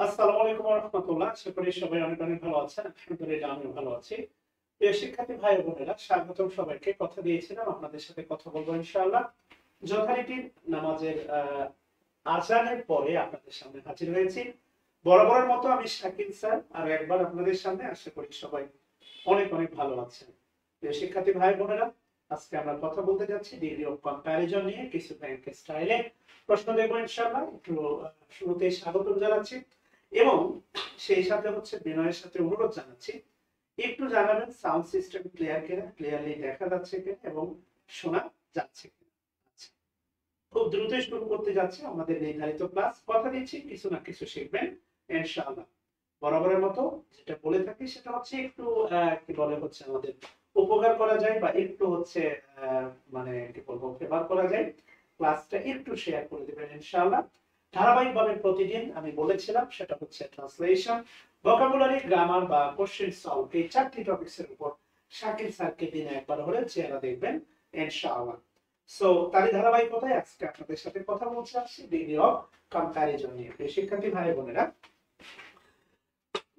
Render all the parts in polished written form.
আসসালামু আলাইকুম ওয়া রাহমাতুল্লাহ। আশা করি সবাই অনেক অনেক ভালো আছেন। আলহামদুলিল্লাহ আমিও ভালো আছি। প্রিয় শিক্ষার্থী ভাই ও বোনেরা, স্বাগতম সবাইকে। কথা দিয়েছিলাম আপনাদের সাথে কথা বলবো ইনশাআল্লাহ। যথারীতি নামাজের আযানের পরে আপনাদের সামনে হাজির হয়েছি। বরাবরের মতো আমি শাকিল স্যার আর একবার আপনাদের সামনে। আশা করি সবাই অনেক অনেক ভালো আছেন। প্রিয় শিক্ষার্থী ভাই বোনেরা, আজকে আমরা কথা বলতে যাচ্ছি ডিগ্রি অফ কম্প্যারিজন নিয়ে। কিছু ব্যাংক স্টাইলে প্রশ্ন দেখবো ইনশাআল্লাহ। একটু শুরুতেই স্বাগতম জানাচ্ছি এবং সেই সাথে হচ্ছে বিনয়ের সাথে অনুরোধ জানাচ্ছি একটু জানাবেন সাউন্ড সিস্টেম ক্লিয়ার কিনা, ক্লিয়ারলি দেখা যাচ্ছে কিনা এবং শোনা যাচ্ছে কিনা। আচ্ছা, খুব দ্রুতই শুরু করতে যাচ্ছে আমাদের নির্ধারিত ক্লাস। কথা দিচ্ছি কিছু না কিছু শিখবেন ইনশাআল্লাহ। বরাবরের মতো যেটা বলে থাকি সেটা হচ্ছে একটু কি বলে হচ্ছে আমাদের উপকার করা যায় বা একটু হচ্ছে মানে কি বলবো ফেভার করা যায়, ক্লাসটা একটু শেয়ার করে দিবেন ইনশাআল্লাহ। ধারাবাহিকভাবে প্রতিদিন আমি বলেছিলাম সেটা হচ্ছে ট্রান্সলেশন, ভোকাবুলারি, গ্রামার বা কোশ্চেন সলভ, এই চারটি টপিকসের উপর শাকিল স্যারকে দিনে একবার হলে চেহারা দেখবেন ইনশাআল্লাহ। সো তারই ধারাবাহিকতায় আজকে আপনাদের সাথে কথা বলতে আসছি ডিগ্রি অফ কম্প্যারিজন নিয়ে। শিক্ষার্থী ভাই বোনেরা,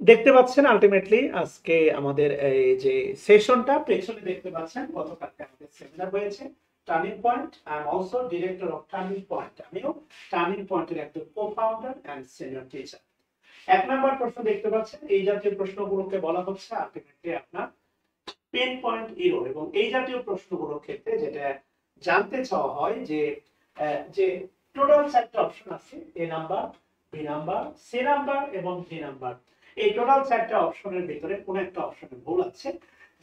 দেখতে পাচ্ছেন আলটিমেটলি আজকে আমাদের এই যে সেশনটা পেছনে দেখতে পাচ্ছেন গতকালকে আমাদের সেমিনার হয়েছে turning point. I am also director of turning point. আমিও টার্নিং পয়েন্টের একজন কো-ফাউন্ডার এন্ড সিনিয়র টিচার। এক নাম্বার প্রশ্ন দেখতে পাচ্ছেন, এই জাতীয় প্রশ্নগুলোকে বলা হচ্ছে আলটিমেটলি আপনার পেন পয়েন্ট ইরো। এবং এই জাতীয় প্রশ্নগুলোর ক্ষেত্রে যেটা জানতে চাওয়া হয় যে টোটাল চারটা অপশন আছে, A number, B number, C number এবং ডি নাম্বার। এই টোটাল চারটা অপশনের ভিতরে কোন একটা অপশনে ভুল আছে,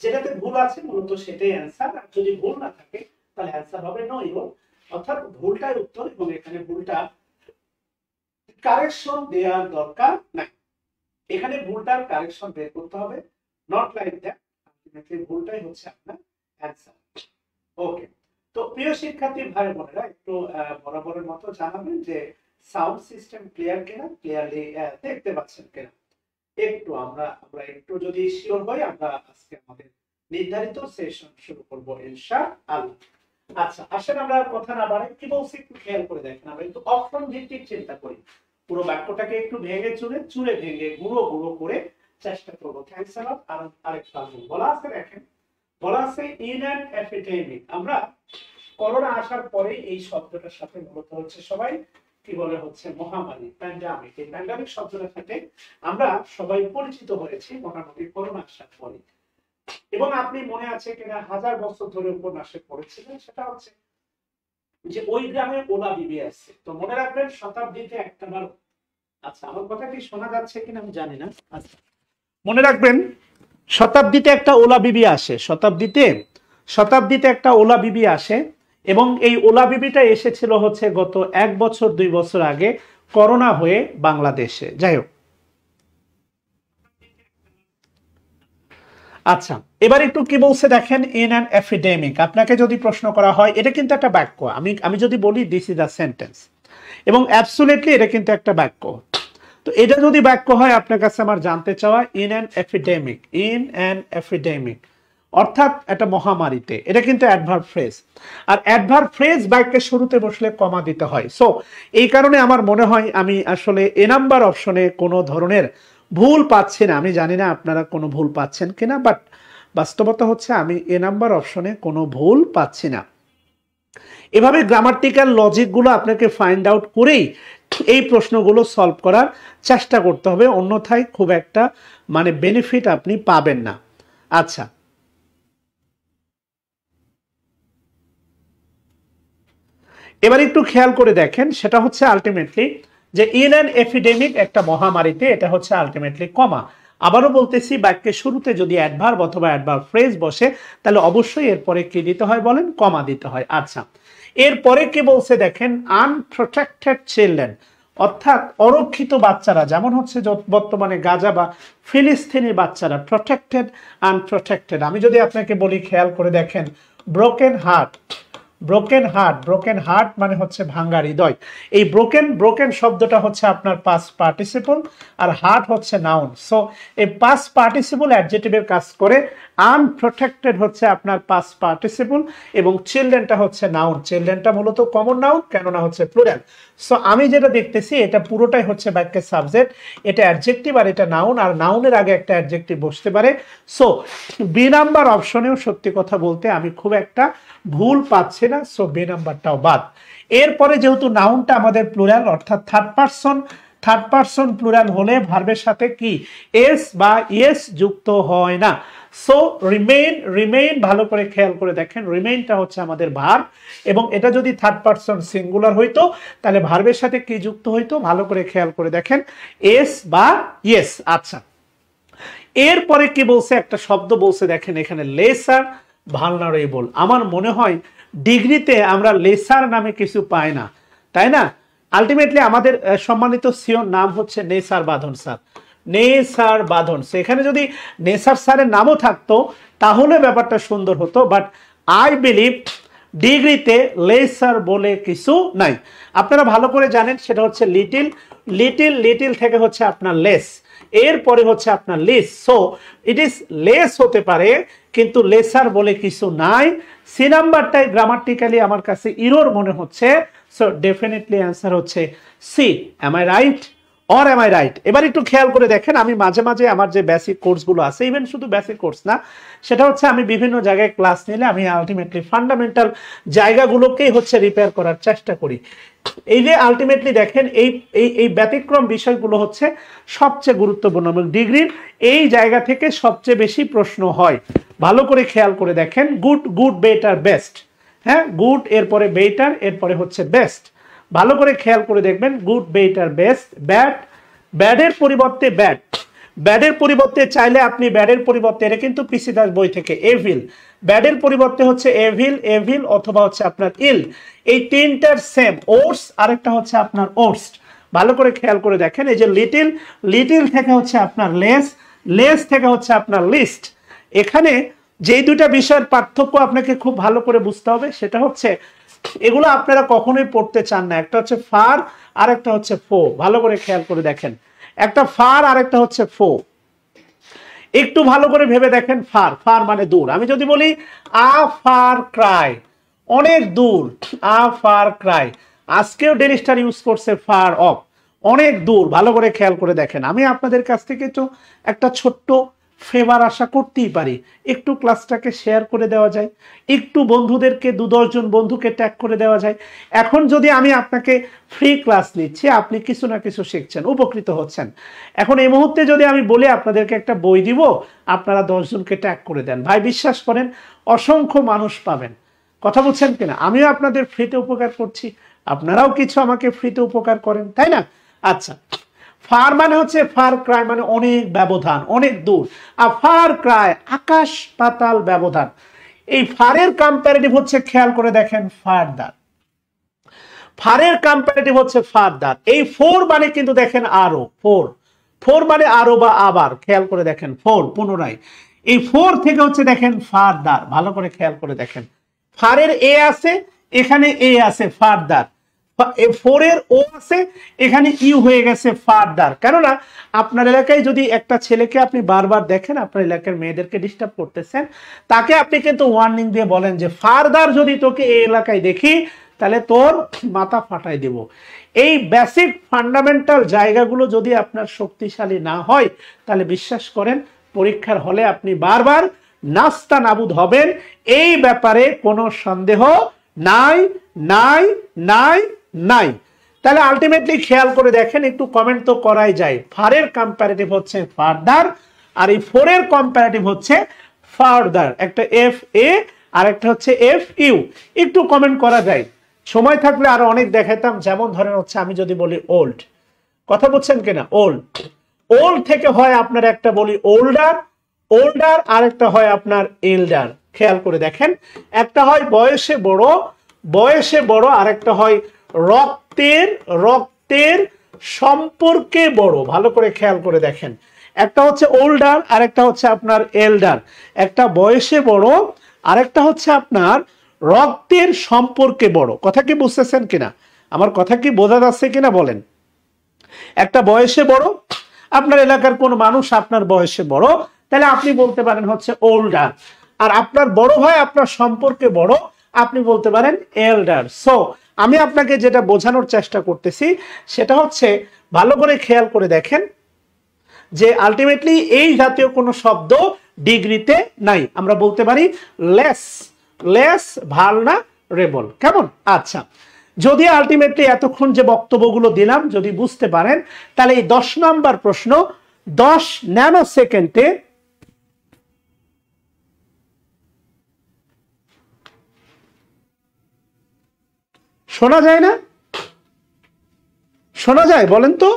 যেটাতে ভুল আছে মূলত সেটাই অ্যান্সার। আর যদি ভুল না থাকে তাহলে অ্যান্সার হবে নো ইরো, অর্থাৎ ভুলটাই উত্তর এবং এখানে ভুলটা কারেকশন দেওয়ার দরকার নাই। এখানে ভুলটার কারেকশন বের করতে হবে, নট লাইক দ্যাট। আলটিমেটলি ভুলটাই হচ্ছে আপনার অ্যান্সার। ওকে, তো প্রিয় শিক্ষার্থী ভাই বোনেরা, একটু বরাবরের মতো জানাবেন যে সাউন্ড সিস্টেম ক্লিয়ার কিনা, ক্লিয়ারলি দেখতে পাচ্ছেন কিনা। একটু আমরা একটু যদি শিওর হই, আমরা আজকে আমাদের নির্ধারিত সেশন শুরু করব ইনশাআল্লাহ। আচ্ছা, আসেন আমরা কথা না বাড়াই, কি বলছি একটু খেয়াল করে দেখেন। আমরা একটু অপশন ভিত্তিক চিন্তা করি, পুরো বাক্যটাকে একটু ভেঙে চুরে ভেঙে গুঁড়ো গুঁড়ো করে চেষ্টা করবো। থ্যাঙ্কস আ লট। আরেকটা বলা আছে, দেখেন বলা আছে ইন অ্যান এপিডেমিক। আমরা করোনা আসার পরে এই শব্দটার সাথে মূলত হচ্ছে সবাই কি বলে হচ্ছে মহামারী, প্যান্ডামিক। এই প্যান্ডামিক শব্দটার সাথে আমরা সবাই পরিচিত হয়েছি মোটামুটি করোনা আসার পরে। এবং আপনি মনে আছে কিনা, 1000 বছর ধরে উপন্যাসে পড়েছিলেন, সেটা হচ্ছে যে ওই গ্রামে ওলা বিবি আসছে। তো মনে রাখবেন শতাব্দীতে একটা বার। আচ্ছা, আমার কথা কি শোনা যাচ্ছে কিনা আমি জানি না। আচ্ছা, মনে রাখবেন শতাব্দীতে একটা ওলা বিবি আসে, শতাব্দীতে একটা ওলা বিবি আসে এবং এই ওলা বিবিটা এসেছিল হচ্ছে গত 1 বছর 2 বছর আগে করোনা হয়ে বাংলাদেশে। যাই হোক, আচ্ছা এবার একটু কি বলছে দেখেন, ইন অ্যান এপিডেমিক। আপনাকে যদি প্রশ্ন করা হয়, এটা কিন্তু একটা বাক্য, আমি যদি বলি দিস ইজ আ সেন্টেন্স, এবং অ্যাবসলিউটলি এটা কিন্তু একটা বাক্য। তো এটা যদি বাক্য হয়, আপনার কাছে আমার জানতে চাওয়া ইন অ্যান এপিডেমিক অর্থাৎ একটা মহামারীতে, এটা কিন্তু অ্যাডভার্ব ফ্রেজ। আর অ্যাডভার্ব ফ্রেজ বাক্যের শুরুতে বসলে কমা দিতে হয়। সো এই কারণে আমার মনে হয় আমি আসলে এ নাম্বার অপশনে কোনো ধরনের ভুল পাচ্ছি না। আমি জানি না আপনারা কোনো ভুল পাচ্ছেন কিনা, বাট বাস্তবতা হচ্ছে আমি এ নাম্বার অপশনে কোনো ভুল পাচ্ছি না। এভাবে গ্রামাটিক্যাল লজিকগুলো আপনাকে ফাইন্ড আউট করেই এই প্রশ্নগুলো সলভ করার চেষ্টা করতে হবে, অন্যথায় খুব একটা মানে বেনিফিট আপনি পাবেন না। আচ্ছা, এবার একটু খেয়াল করে দেখেন, সেটা হচ্ছে আলটিমেটলি যে ইন অ্যান এপিডেমিক একটা মহামারীতে, এটা হচ্ছে আলটিমেটলি কমা। আবারও বলতেছি, বাক্যের শুরুতে যদি অ্যাডভার্ব অথবা অ্যাডভার্ব ফ্রেজ বসে তাহলে অবশ্যই এরপরে কি দিতে হয় বলেন, কমা দিতে হয়। আচ্ছা, এরপরে কি বলছে দেখেন, আনপ্রোটেক্টেড চিলড্রেন অর্থাৎ অরক্ষিত বাচ্চারা, যেমন হচ্ছে বর্তমানে গাজা বা ফিলিস্তিনি বাচ্চারা, প্রোটেক্টেড আনপ্রোটেক্টেড। আমি যদি আপনাকে বলি খেয়াল করে দেখেন, ব্রোকেন হার্ট ব্রোকেন হার্ট মানে হচ্ছে ভাঙ্গা হৃদয়। এই ব্রোকেন শব্দটা হচ্ছে আপনার পাস্ট পার্টিসিপল, আর হার্ট হচ্ছে নাউন। সো এই পাস্ট পার্টিসিপল অ্যাডজেক্টিভের কাজ করে। আনপ্রোটেক্টেড হচ্ছে আপনার পাস্ট পার্টিসিপল, এবং চিলড্রেনটা হচ্ছে নাউন। চিলড্রেনটা মূলত কমন নাউন, কেননা হচ্ছে প্লুরাল। সো আমি যেটা দেখতেছি এটা পুরোটাই হচ্ছে বাক্যের সাবজেক্ট, এটা অ্যাডজেক্টিভ আর এটা নাউন, আর নাউনের আগে একটা অ্যাডজেক্টিভ বসতে পারে। সো বি নাম্বার অপশনেও সত্যি কথা বলতে আমি খুব একটা ভুল পাচ্ছি না, সো বি নাম্বারটাও বাদ। এরপরে যেহেতু নাউনটা আমাদের প্লুরাল, অর্থাৎ থার্ড পারসন প্লুরাল হলে ভার্বের সাথে কি এস বা ইয়েস যুক্ত হয় না। সো রিমেইন ভালো করে খেয়াল করে দেখেন, রিমেইনটা হচ্ছে আমাদের ভার্ব, এবং এটা যদি থার্ড পারসন সিঙ্গুলার হইতো তাহলে ভার্বের সাথে কি যুক্ত হইতো, ভালো করে খেয়াল করে দেখেন, এস বা ইয়েস। আচ্ছা, এরপরে কি বলছে, একটা শব্দ বলছে দেখেন এখানে, লেসার ভালনারেবল। আমার মনে হয় ডিগ্রিতে আমরা লেসার নামে কিছু পাই না, তাই না? আলটিমেটলি আমাদের সম্মানিত সিওর নাম হচ্ছে নেসার বাঁধন স্যার, নেসার বাঁধন। সেখানে যদি নেসার স্যারের নামও থাকতো তাহলে ব্যাপারটা সুন্দর হতো, বাট আই বিলিভ ডিগ্রিতে লেসার বলে কিছু নাই। আপনারা ভালো করে জানেন সেটা হচ্ছে লিটিল থেকে হচ্ছে আপনার লেস, এরপরে হচ্ছে আপনার লিস। সো ইট ইজ লেস হতে পারে, কিন্তু লেসার বলে কিছু নাই। সি নাম্বারটাই গ্রামাটিক্যালি আমার কাছে ইরোর মনে হচ্ছে। সো ডেফিনেটলি অ্যান্সার হচ্ছে C. Am I right or am I right? এবার একটু খেয়াল করে দেখেন, আমি মাঝে মাঝে আমার যে বেসিক কোর্সগুলো আছে, ইভেন শুধু বেসিক কোর্স না, সেটা হচ্ছে আমি বিভিন্ন জায়গায় ক্লাস নিলে আমি আলটিমেটলি ফান্ডামেন্টাল জায়গাগুলোকেই হচ্ছে রিপেয়ার করার চেষ্টা করি। এই যে আলটিমেটলি দেখেন এই ব্যতিক্রম বিষয়গুলো হচ্ছে সবচেয়ে গুরুত্বপূর্ণ, এবং ডিগ্রির এই জায়গা থেকে সবচেয়ে বেশি প্রশ্ন হয়। ভালো করে খেয়াল করে দেখেন, গুড বেটার বেস্ট, হ্যাঁ, গুড এরপরে বেটার, এরপরে হচ্ছে বেস্ট। ভালো করে খেয়াল করে দেখবেন, গুড বেটার বেস্ট। ব্যাডের পরিবর্তে ব্যাডের পরিবর্তে চাইলে আপনি ব্যাডের পরিবর্তে, এটা কিন্তু পিসি দাস বই থেকে, এভিল, ব্যাডের পরিবর্তে হচ্ছে এভিল অথবা হচ্ছে আপনার ইল। এই তিনটার সেম। ওটস আরেকটা হচ্ছে আপনার ওটস। ভালো করে খেয়াল করে দেখেন, এই যে লিটিল থেকে হচ্ছে আপনার লেস থেকে হচ্ছে আপনার লিস্ট। এখানে যেই দুটা বিষয়ের পার্থক্য আপনাকে খুব ভালো করে বুঝতে হবে, সেটা হচ্ছে এগুলো আপনারা কখনোই পড়তে চান না। একটা হচ্ছে ফার আর একটা হচ্ছে ফো। ভালো করে খেয়াল করে দেখেন, একটা ফার আর একটা হচ্ছে ফো। একটু ভালো করে ভেবে দেখেন, ফার মানে দূর। আমি যদি বলি আ ফার ক্রাই, অনেক দূর, আ ফার ক্রাই। আজকেও ডেলি স্টার ইউজ করছে ফার অফ, অনেক দূর। ভালো করে খেয়াল করে দেখেন, আমি আপনাদের কাছ থেকে তো একটা ছোট্ট ফেভার আশা করতেই পারি, একটু ক্লাসটাকে শেয়ার করে দেওয়া যায়, একটু বন্ধুদেরকে 2-10 জন বন্ধুকে ট্যাগ করে দেওয়া যায়। এখন যদি আমি আপনাকে ফ্রি ক্লাস নিচ্ছি, আপনি কিছু না কিছু শিখছেন, উপকৃত হচ্ছেন। এখন এই মুহূর্তে যদি আমি বলি আপনাদেরকে একটা বই দিব, আপনারা 10 জনকে ট্যাগ করে দেন, ভাই বিশ্বাস করেন অসংখ্য মানুষ পাবেন। কথা বলছেন কিনা? আমিও আপনাদের ফ্রিতে উপকার করছি, আপনারাও কিছু আমাকে ফ্রিতে উপকার করেন, তাই না? আচ্ছা, ফার মানে হচ্ছে ফার ক্রাই মানে অনেক ব্যবধান, অনেক দূর। আর ফার ক্রাই আকাশ পাতাল ব্যবধান। এই ফারের কম্পারেটিভ হচ্ছে, খেয়াল করে দেখেন, ফারদার। ফারের কম্পারেটিভ হচ্ছে ফারদার। এই ফোর মানে কিন্তু দেখেন আরো, ফোর মানে আরো বা আবার। খেয়াল করে দেখেন, ফোর পুনরায়। এই ফোর থেকে হচ্ছে দেখেন ফারদার। ভালো করে খেয়াল করে দেখেন, ফারের এ আছে, এখানে এ আছে, ফারদার। ফোরের ও আছে, এখানে ইউ হয়ে গেছে, ফারদার। কেননা আপনার এলাকায় যদি একটা ছেলেকে আপনি বারবার দেখেন, আপনার এলাকার মেয়েদেরকে ডিস্টার্ব করতেছেন, তাকে আপনি কিন্তু ওয়ার্নিং দিয়ে বলেন যে ফারদার যদি তোকে এই এলাকায় দেখি তাহলে তোর মাথা ফাটাই দেব। এই বেসিক ফান্ডামেন্টাল জায়গাগুলো যদি আপনার শক্তিশালী না হয়, তাহলে বিশ্বাস করেন পরীক্ষার হলে আপনি বারবার নাস্তা নাবুদ হবেন, এই ব্যাপারে কোনো সন্দেহ নাই নাই নাই নাই। তাহলে আলটিমেটলি খেয়াল করে দেখেন, একটু কমেন্ট তো করাই যায়। ফারের কম্পারেটিভ হচ্ছে ফারদার, আর এই ফোরের কম্পারেটিভ হচ্ছে ফারদার। একটা এফ এ আর একটা হচ্ছে এফ ইউ। একটু কমেন্ট করা যায়, সময় থাকলে আরো অনেক দেখাতাম। যেমন ধরেন হচ্ছে আমি যদি বলি ওল্ড, কথা বলছেন কিনা, ওল্ড থেকে হয় আপনার একটা বলি ওল্ডার, আর একটা হয় আপনার এল্ডার। খেয়াল করে দেখেন, একটা হয় বয়সে বড়, আর একটা হয় রক্তের সম্পর্কে বড়। ভালো করে খেয়াল করে দেখেন, একটা হচ্ছে ওল্ডার আর একটা হচ্ছে আপনার এল্ডার। একটা বয়সে বড় আর একটা হচ্ছে আপনার রক্তের সম্পর্কে বড়। কথা কি বুঝতেছেন কিনা? আমার কথা কি বোঝা যাচ্ছে কিনা বলেন? একটা বয়সে বড়, আপনার এলাকার কোন মানুষ আপনার বয়সে বড়, তাহলে আপনি বলতে পারেন হচ্ছে ওল্ডার। আর আপনার বড় ভাই আপনার সম্পর্কে বড়, আপনি বলতে পারেন এল্ডার। সো আমি আপনাকে যেটা বোঝানোর চেষ্টা করতেছি সেটা হচ্ছে, ভালো করে খেয়াল করে দেখেন যে আলটিমেটলি এই জাতীয় কোনো শব্দ ডিগ্রিতে নাই। আমরা বলতে পারি লেস, লেস ভালনারেবল। কেমন? আচ্ছা, যদি আলটিমেটলি এতক্ষণ যে বক্তব্যগুলো দিলাম যদি বুঝতে পারেন, তাহলে এই 10 নম্বর প্রশ্ন 10 ন্যানো সেকেন্ডে শোনা যায় না? শোনা যায়? বলেন তো,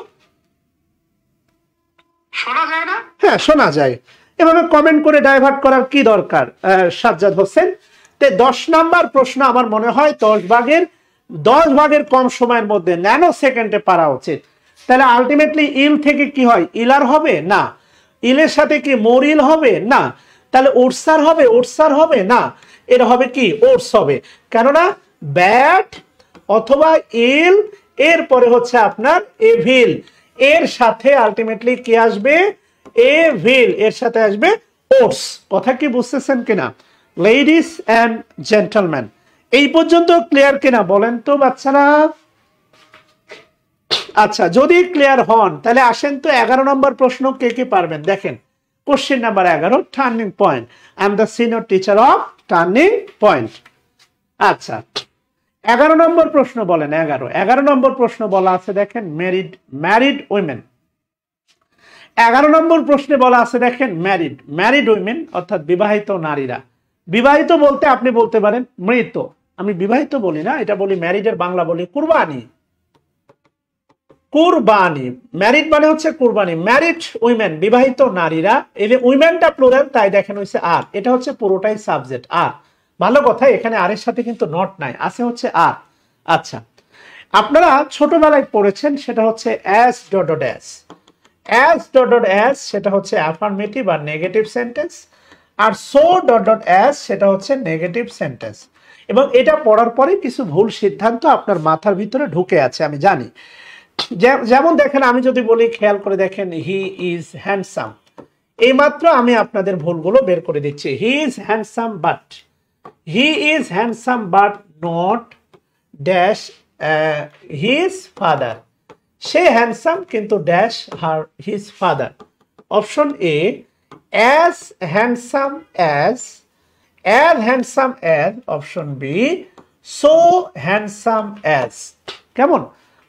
শোনা যায় না? হ্যাঁ, শোনা যায়। এভাবে কমেন্ট করে ডাইভার্ট করার কি দরকার সাজ্জাদ হোসেন? তে 10 নাম্বার প্রশ্ন আমার মনে হয় 10 ভাগের কম সময়ের মধ্যে ন্যানো সেকেন্ডে পারা উচিত। তাহলে আলটিমেটলি ইল থেকে কি হয়? ইলার হবে না। ইলের সাথে কি মরিল হবে না। তাহলে ওটসার হবে? ওটসার হবে না। এর হবে কি? ওটস হবে। কেননা ব্যাট অথবা ইল এরপরে হচ্ছে আপনার এভিল, এর সাথে আলটিমেটলি কি আসবে? এভিল, এর সাথে আসবে ওটস। কথা কি বুঝতেছেন কিনা লেডিস এন্ড জেন্টলম্যান? এই পর্যন্ত ক্লিয়ার কিনা বলেন তো বাচ্চারা? আচ্ছা, যদি ক্লিয়ার হন তাহলে আসেন তো 11 নম্বর প্রশ্ন কে কে পারবেন দেখেন। Question number 11, turning point. I am the senior teacher of turning point. আচ্ছা, 11 নম্বর প্রশ্ন বলেন। 11 নম্বর প্রশ্ন বলা আছে দেখেন ম্যারিড উইমেন। 11 নম্বর প্রশ্নে বলা আছে দেখেন ম্যারিড উইমেন অর্থাৎ বিবাহিত নারীরা। বিবাহিত বলতে আপনি বলতে পারেন মৃত। আমি বিবাহিত বলি না, এটা বলি ম্যারিডের বাংলা বলি কুরবানি। কুরবানি, ম্যারিড মানে হচ্ছে কুরবানি। ম্যারিড উইমেন, বিবাহিত নারীরা। এই যে উইমেনটা প্লুরাল, তাই দেখেন হচ্ছে আর। এটা হচ্ছে পুরোটাই সাবজেক্ট আর। ভালো কথা, এখানে আর এর সাথে কিন্তু নট নাই, আছে হচ্ছে আর। আচ্ছা, আপনারা ছোটবেলায় পড়েছেন সেটা হচ্ছে as dot dot as. As dot dot as সেটা হচ্ছে অ্যাফার্মেটিভ আর নেগেটিভ সেন্টেন্স, আর সো ডট ডট অ্যাজ সেটা হচ্ছে নেগেটিভ সেন্টেন্স। এবং এটা পড়ার পরে কিছু ভুল সিদ্ধান্ত আপনার মাথার ভিতরে ঢুকে আছে আমি জানি। যেমন দেখেন, আমি যদি বলি খেয়াল করে দেখেন হি ইজ হ্যান্ডসাম, এইমাত্র আমি আপনাদের ভুলগুলো বের করে দিচ্ছি। He is handsome but, he is handsome but not dash his father. সে হ্যান্ডসাম কিন্তু dash her his father. Option A as handsome as handsome as. Option B so handsome as. কেমন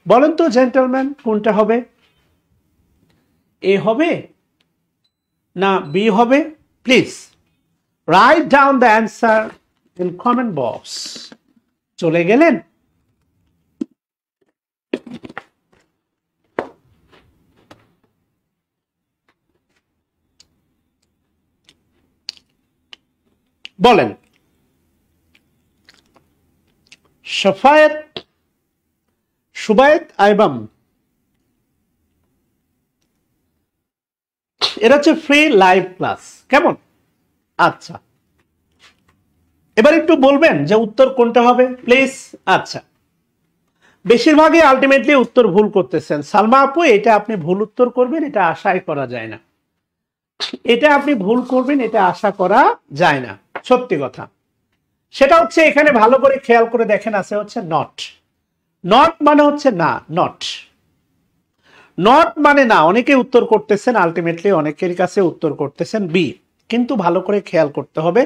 বলেন তো জেন্টলম্যান, কোনটা হবে? এ হবে না বি হবে? Please write down the answer in comment box. চলে গেলেন? বলেন। সুবায়েত আইবাম, এটা হচ্ছে ফ্রি লাইভ ক্লাস। কেমন? আচ্ছা, এবার একটু বলবেন যে উত্তর কোনটা হবে প্লিজ। আচ্ছা, বেশিরভাগই আলটিমেটলি উত্তর ভুল করতেছেন। সালমা আপু, এটা আপনি ভুল উত্তর করবেন, এটা আশাই করা যায় না। এটা আপনি ভুল করবেন, এটা আশা করা যায় না, সত্যি কথা। সেটা হচ্ছে এখানে ভালো করে খেয়াল করে দেখেন, আছে হচ্ছে নট। নট মানে হচ্ছে না, নট। নট মানে না। অনেকে উত্তর করতেছেন, আলটিমেটলি অনেকের কাছে উত্তর করতেছেন বি। কিন্তু ভালো করে খেয়াল করতে হবে,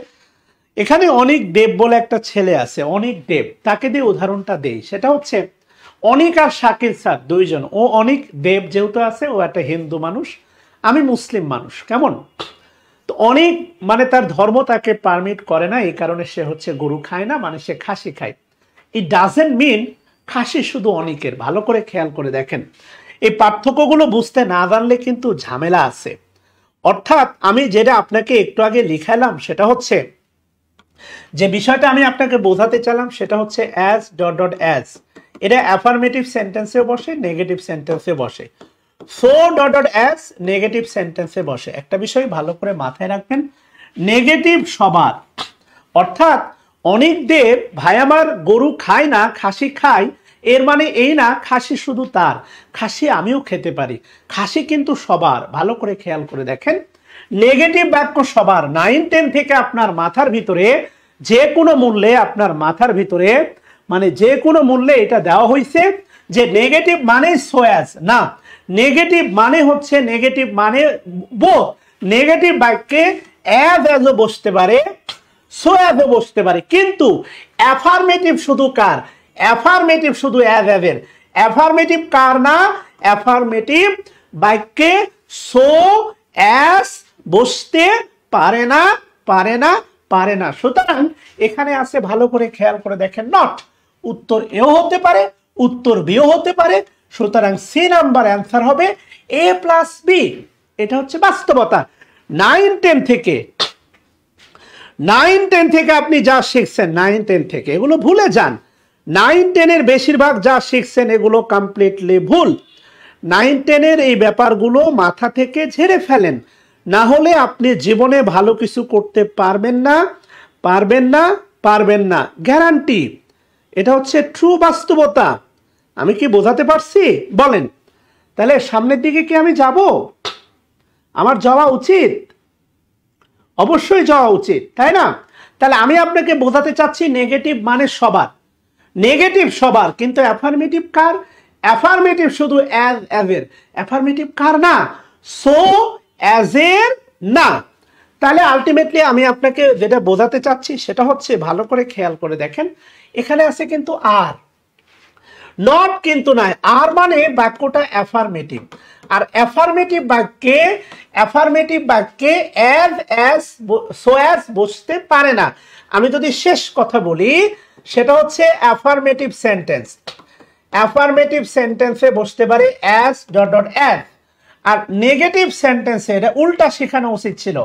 এখানে অনেক দেব বলে একটা ছেলে আছে, অনেক দেব, তাকে দিয়ে উদাহরণটা দেই। সেটা হচ্ছে অনেক আর শাকিল স্যার দুইজন। ও অনেক দেব যেহেতু আছে, ও একটা হিন্দু মানুষ, আমি মুসলিম মানুষ। কেমন? তো অনেক মানে তার ধর্ম তাকে পারমিট করে না, এই কারণে সে হচ্ছে গরু খায় না, মানে সে খাসি খায়। ইট ডাজেন্ট মিন খাসি শুধু অনেকের। ভালো করে খেয়াল করে দেখেন, এই পার্থক্যগুলো বুঝতে না জানলে কিন্তু ঝামেলা আছে। অর্থাৎ আমি যেটা আপনাকে একটু আগে লিখালাম সেটা হচ্ছে, যে বিষয়টা আমি আপনাকে বোঝাতে চাইলাম সেটা হচ্ছে অ্যাজ ডট ডট অ্যাজ। এটা অ্যাফার্মেটিভ সেন্টেন্সে বসে, নেগেটিভ সেন্টেন্সে বসে। So dot dot as negative সেন্টেন্সে বসে। একটা বিষয় ভালো করে মাথায় রাখবেন, নেগেটিভ সবার, অর্থাৎ অনেক দেব ভাই আমার গরু খায় না, খাসি খায়, এর মানে এই না খাসি শুধু তার, খাসি আমিও খেতে পারি। খাসি কিন্তু সবার, ভালো করে খেয়াল করে দেখেন। নেগেটিভ বাক্য সবার। 9-10 থেকে আপনার মাথার ভিতরে যে কোনো মূল্যে, আপনার মাথার ভিতরে মানে যে কোনো মূল্যে এটা দেওয়া হয়েছে যে নেগেটিভ মানে সো অ্যাজ না, নেগেটিভ মানে হচ্ছে, নেগেটিভ মানে বোথ। নেগেটিভ বাক্যে অ্যাজ অ্যাজও বসতে পারে, সো অ্যাজও বসতে পারে, কিন্তু অ্যাফার্মেটিভ শুধু কার? অ্যাফার্মেটিভ শুধু অ্যাজ অ্যাজের। অ্যাফার্মেটিভ কার না? অ্যাফার্মেটিভ বাক্যে সো অ্যাজ বসতে পারে না, পারে না, পারে না। সুতরাং এখানে আছে, ভালো করে খেয়াল করে দেখেন, নট। উত্তর এও হতে পারে, উত্তর বিও হতে পারে। সুতরাং সি নাম্বার অ্যান্সার হবে এ প্লাস বি। এটা হচ্ছে বাস্তবতা। 9-10 থেকে, 9-10 থেকে আপনি যা শিখছেন, 9-10 থেকে এগুলো ভুলে যান। 9-10 এর বেশিরভাগ যা শিখছেন এগুলো কমপ্লিটলি ভুল। 9-10 এর এই ব্যাপারগুলো মাথা থেকে ঝেড়ে ফেলেন, না হলে আপনি জীবনে ভালো কিছু করতে পারবেন না, পারবেন না, পারবেন না, গ্যারান্টি। এটা হচ্ছে ট্রু বাস্তবতা। আমি কি বোঝাতে পারছি বলেন? তাহলে সামনের দিকে কি আমি যাব? আমার যাওয়া উচিত, অবশ্যই যাওয়া উচিত, তাই না? তাহলে আমি আপনাকে বোঝাতে চাচ্ছি নেগেটিভ মানে সবার, নেগেটিভ সবার, কিন্তু অ্যাফার্মেটিভ কার? অ্যাফার্মেটিভ শুধু অ্যাজ অ্যাজের। অ্যাফার্মেটিভ কার না? সো অ্যাজের না। তাহলে আলটিমেটলি আমি আপনাকে যেটা বোঝাতে চাচ্ছি সেটা হচ্ছে, ভালো করে খেয়াল করে দেখেন, এখানে আছে কিন্তু আর, নট কিন্তু নয়। আর মানে বাক্যটা অ্যাফার্মেটিভ, আর অ্যাফার্মেটিভ বাক্যে, অ্যাফার্মেটিভ বাক্যে অ্যাজ অ্যাজ সো অ্যাজ বসতে পারে না। আমি যদি শেষ কথা বলি সেটা হচ্ছে অ্যাফার্মেটিভ সেন্টেন্স। অ্যাফার্মেটিভ সেন্টেন্সে বসতে পারে অ্যাজ ডট ডট অ্যাজ। আর নেগেটিভ সেন্টেন্সে, এটা উল্টা শেখানো উচিত ছিল,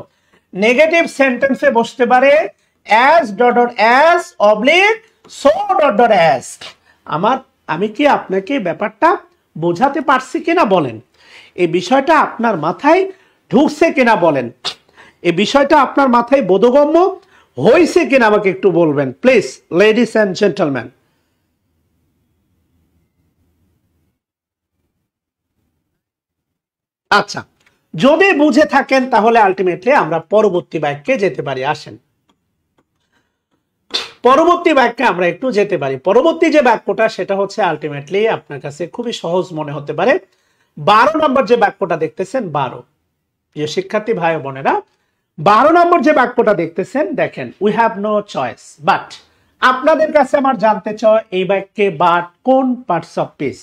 নেগেটিভ সেন্টেন্সে বসতে পারে as dot dot as oblique so dot dot as. আমি কি আপনাকে ব্যাপারটা বোঝাতে পারছি কিনা বলেন? এই বিষয়টা আপনার মাথায় ঢুকছে কিনা বলেন? এই বিষয়টা আপনার মাথায় বোধগম্য হয়েছে কিনা আমাকে একটু বলবেন প্লিজ, লেডিস অ্যান্ড জেন্টলম্যান। আচ্ছা, যদি বুঝে থাকেন তাহলে আলটিমেটলি আমরা পরবর্তী বাক্যে যেতে পারি। আসেন পরবর্তী বাক্যে আমরা একটু যেতে পারি। পরবর্তী যে বাক্যটা সেটা হচ্ছে আলটিমেটলি আপনার কাছে খুবই সহজ মনে হতে পারে। 12 নম্বর যে বাক্যটা দেখতেছেন, 12, প্রিয় শিক্ষার্থী ভাই বোনেরা, 12 নম্বর যে বাক্যটা দেখতেছেন, দেখেন, we have no choice but. আপনাদের কাছে আমার জানতে চাওয়া এই বাক্যে বাট কোন পার্টস অফ স্পিচ?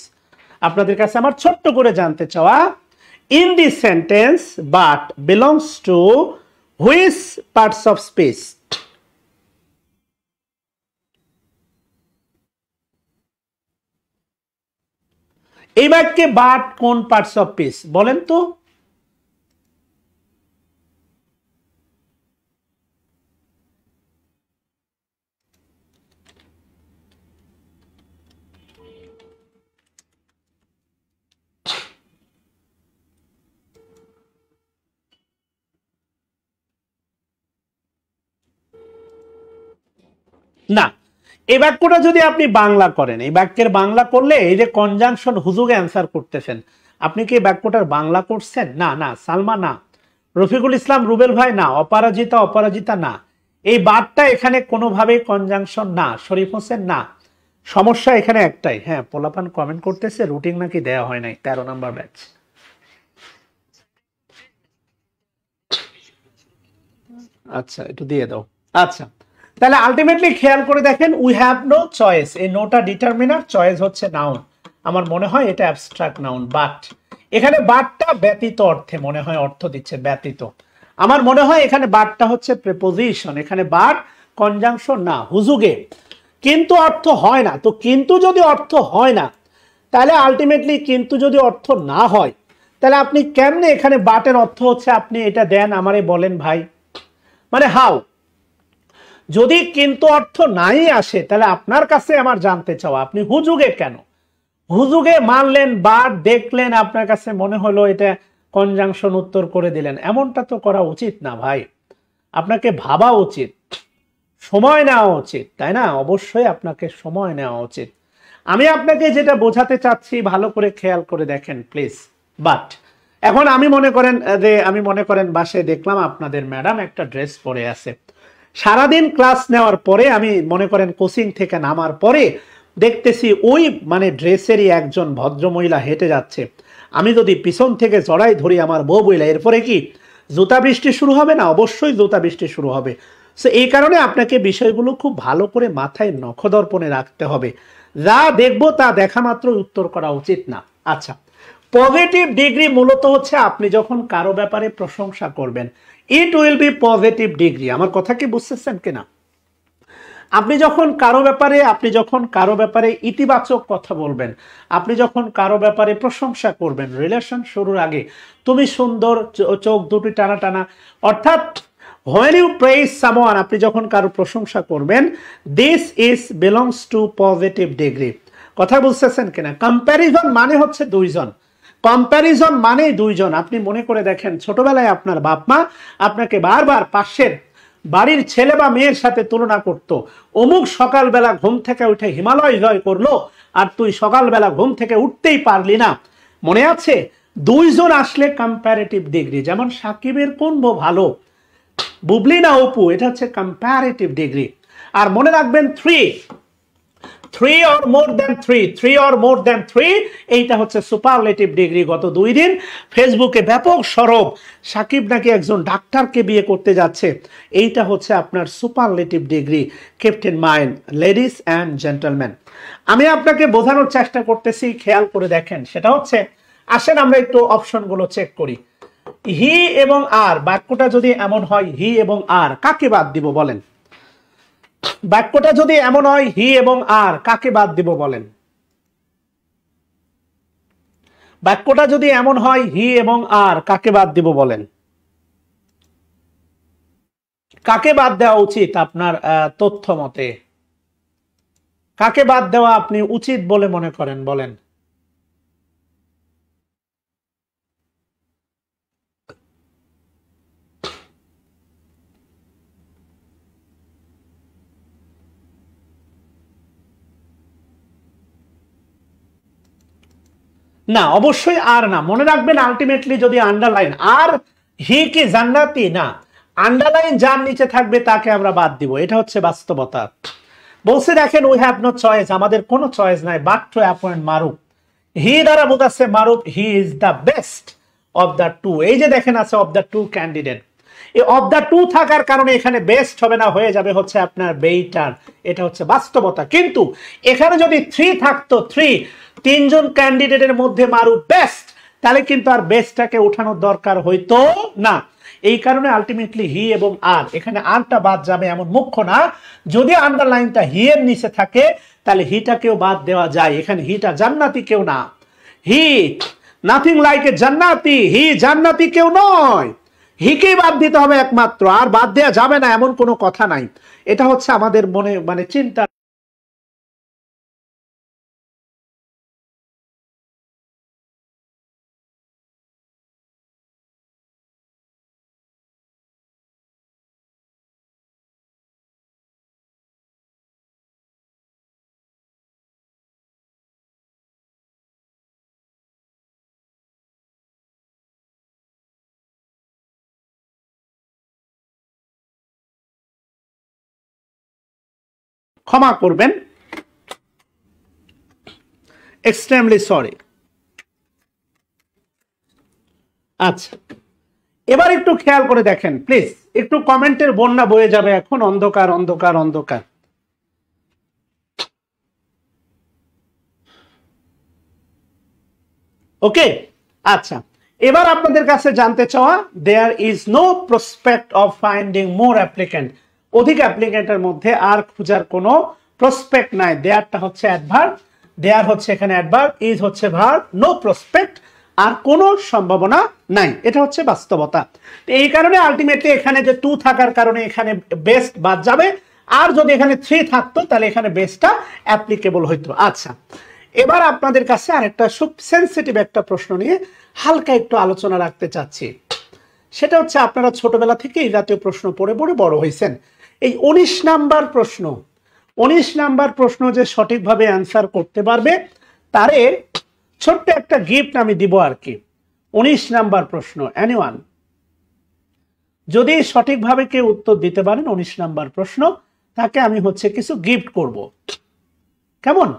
আপনাদের কাছে আমার ছোট্ট করে জানতে চাওয়া, in this sentence but belongs to which parts of speech? এই বাক্যে বাট কোন পার্টস অফ স্পিচ বলেন তো? না, এই বাক্যটা যদি আপনি বাংলা করেন, এই বাক্যের বাংলা করলে এই যে কনজাংশন হুজুগে অ্যান্সার করতেছেন, আপনি কি এই বাক্যটার বাংলা করছেন? না, না, সালমা না, রফিকুল ইসলাম রুবেল ভাই না, অপরাজিতা, অপরাজিতা না, এই বারটা এখানে কোনোভাবেই কনজাংশন না, শরীফ হোসেন না। সমস্যা এখানে একটাই, হ্যাঁ পোলাপান কমেন্ট করতেছে রুটিন নাকি দেওয়া হয় নাই, 13 নম্বর ব্যাচ। আচ্ছা, একটু দিয়ে দাও। আচ্ছা, তাহলে আলটিমেটলি খেয়াল করে দেখেন, উই হ্যাভ নো চয়েস, এই নোটা ডিটারমিনার, চয়েস হচ্ছে নাউন। আমার মনে হয় এটা অ্যাবস্ট্রাক্ট নাউন, বাট এখানে বাটটা ব্যতীত অর্থে মনে হয় অর্থ দিচ্ছে, ব্যতীত। আমার মনে হয় এখানে বাটটা হচ্ছে প্রিপোজিশন, এখানে বাট কনজাংশন না, হুজুগে। কিন্তু অর্থ হয় না, তো কিন্তু যদি অর্থ হয় না, তাহলে আলটিমেটলি কিন্তু যদি অর্থ না হয়, তাহলে আপনি কেমনে এখানে বাটের অর্থ হচ্ছে আপনি এটা দেন আমারে বলেন ভাই? মানে হাউ? যদি কিন্তু অর্থ নাই আসে, তাহলে আপনার কাছে আমার জানতে চাওয়া, আপনি হুজুগে কেন? হুজুগে মানলেন, বাট দেখলেন, আপনার কাছে মনে হলো এটা কনজাংশন, উত্তর করে দিলেন। এমনটা তো করা উচিত না ভাই, আপনাকে ভাবা উচিত। সময় নেওয়া উচিত, তাই না? অবশ্যই আপনাকে সময় নেওয়া উচিত। আমি আপনাকে যেটা বোঝাতে চাচ্ছি ভালো করে খেয়াল করে দেখেন প্লিজ। বাট এখন আমি মনে করেন বাসায় দেখলাম আপনাদের ম্যাডাম একটা ড্রেস পরে আছে। সারাদিন ক্লাস নেওয়ার পরে আমি মনে করেন কোচিং থেকে নামার পরে দেখতেছি ওই মানে ড্রেসেরই একজন ভদ্রমহিলা হেঁটে যাচ্ছে। আমি যদি পিছন থেকে জড়াই ধরি আমার বউ বইলা, এরপরে কি জুতা বৃষ্টি শুরু হবে না? অবশ্যই জুতা বৃষ্টি শুরু হবে। সো এই কারণে আপনাকে বিষয়গুলো খুব ভালো করে মাথায় নখদর্পণে রাখতে হবে। যা দেখবো তা দেখা মাত্র উত্তর করা উচিত না। আচ্ছা, পজিটিভ ডিগ্রি মূলত হচ্ছে আপনি যখন কারো ব্যাপারে প্রশংসা করবেন, it will be positive degree. আমার কথা কি বুঝতেছেন কিনা? আপনি যখন কারো ব্যাপারে ইতিবাচক কথা বলবেন, আপনি যখন কারো ব্যাপারে প্রশংসা করবেন, রিলেশন শুরুর আগে তুমি সুন্দর, চোখ দুটি টানা টানা, অর্থাৎ when you praise someone, আপনি যখন কারো প্রশংসা করবেন, this is belongs to positive degree। কথা বুঝতেছেন কিনা? কম্প্যারিজন মানে হচ্ছে দুইজন, কম্প্যারিজন মানে দুইজন। আপনি মনে করে দেখেন, ছোটবেলায় আপনার বাপ মা আপনাকে বারবার পাশের বাড়ির ছেলে বা মেয়ের সাথে তুলনা করত। অমুক সকালবেলা ঘুম থেকে উঠে হিমালয় জয় করলো, আর তুই সকালবেলা ঘুম থেকে উঠতেই পারলি না। মনে আছে? দুইজন আসলে কম্প্যারেটিভ ডিগ্রি। যেমন সাকিবের কোন বউ ভালো, বুবলি না অপু, এটা হচ্ছে কম্প্যারেটিভ ডিগ্রি। আর মনে রাখবেন three or more than three, এইটা হচ্ছে সুপারলেটিভ ডিগ্রি। গত 2 দিন ফেসবুকে ব্যাপক সরব, সাকিব নাকি একজন ডাক্তারকে বিয়ে করতে যাচ্ছে, এইটা হচ্ছে আপনার superlative degree. Keep in mind ladies and gentleman. আমি আপনাকে বোঝানোর চেষ্টা করতেছি, খেয়াল করে দেখেন। সেটা হচ্ছে, আসেন আমরা একটু অপশনগুলো চেক করি। হি এবং আর বাক্যটা যদি এমন হয়, হি এবং আর, কাকে বাদ দিব বলেন? বাক্যটা যদি এমন হয় হি এবং আর, কাকে বাদ দিব বলেন? বাক্যটা যদি এমন হয় হি এবং আর, কাকে বাদ দিব বলেন? কাকে বাদ দেওয়া উচিত আপনার তথ্য মতে? কাকে বাদ দেওয়া আপনি উচিত বলে মনে করেন বলেন? না, অবশ্যই আর না। মনে রাখবেন, আলটিমেটলি যদি আন্ডারলাইন আর, হি কি জান্নাতি না, আন্ডারলাইন যার নিচে থাকবে তাকে আমরা বাদ দিব। এটা হচ্ছে বাস্তবতা। বলছে দেখেন, উই হ্যাভ নো চয়েস, আমাদের কোনো চয়েস নাই but to appoint Maruf. He দ্বারা বোঝাচ্ছে Maruf, he is the best of the two. এই যে দেখেন আছে অফ দ্য টু ক্যান্ডিডেট, এই অফ দ্য টু থাকার কারণে এখানে বেস্ট হবে না, হয়ে যাবে হচ্ছে আপনার বেটার। এটা হচ্ছে বাস্তবতা। কিন্তু এখানে যদি 3 থাকতো, 3জন ক্যান্ডিডেটের মধ্যে মারুফ বেস্ট, তাহলে কিন্তু আর বেস্টটাকে উঠানোর দরকার হইতো না। এই কারণে আলটিমেটলি হি এবং আর, এখানে আরটা বাদ যাবে এমন মুখ্য না। যদি আন্ডারলাইনটা হি এর নিচে থাকে তাহলে হিটাকেও বাদ দেওয়া যায়। এখানে হিটা জান্নাতি কেউ না, হি নাথিং লাইক এ জান্নাতি, হি জান্নাতি কেউ নয়। হিকেই বাদ দিতে হবে একমাত্র, আর বাদ দেওয়া যাবে না এমন কোনো কথা নাই। এটা হচ্ছে আমাদের মনে মানে চিন্তা। ক্ষমা করবেন, এক্সট্রিমলি সরি। আচ্ছা, এবার একটু খেয়াল করে দেখেন প্লিজ, একটু কমেন্টের বন্যা বয়ে যাবে এখন। অন্ধকার অন্ধকার অন্ধকার। ওকে, আচ্ছা, এবার আপনাদের কাছে জানতে চাওয়া, there is no prospect of finding more applicant. অধিক অ্যাপ্লিকেন্টের মধ্যে আর খোঁজার কোনো প্রসপেক্ট নাই। দেয়ারটা হচ্ছে অ্যাডভার্ব, দেয়ার হচ্ছে এখানে অ্যাডভার্ব, ইজ হচ্ছে ভার্ব, নো প্রসপেক্ট, আর কোনো সম্ভাবনা নাই। এটা হচ্ছে বাস্তবতা। এই কারণে আলটিমেটলি এখানে যে 2 থাকার কারণে এখানে বেস্ট বাদ যাবে, আর যদি এখানে 3 থাকতো তাহলে এখানে বেস্টটা অ্যাপ্লিকেবল হইতো। আচ্ছা, এবার আপনাদের কাছে আরেকটা খুব সেন্সিটিভ একটা প্রশ্ন নিয়ে হালকা একটু আলোচনা রাখতে চাচ্ছি। সেটা হচ্ছে, আপনারা ছোটবেলা থেকে এই জাতীয় প্রশ্ন পড়ে পড়ে বড় হয়েছেন। এই 19 নাম্বার প্রশ্ন যে সঠিকভাবে অ্যান্সার করতে পারবে তারে ছোট্ট একটা গিফট আমি দিব আর কি। 19 নাম্বার প্রশ্ন, এনিওয়ান যদি সঠিকভাবে কেউ উত্তর দিতে পারেন 19 নাম্বার প্রশ্ন, তাকে আমি হচ্ছে কিছু গিফট করব, কেমন?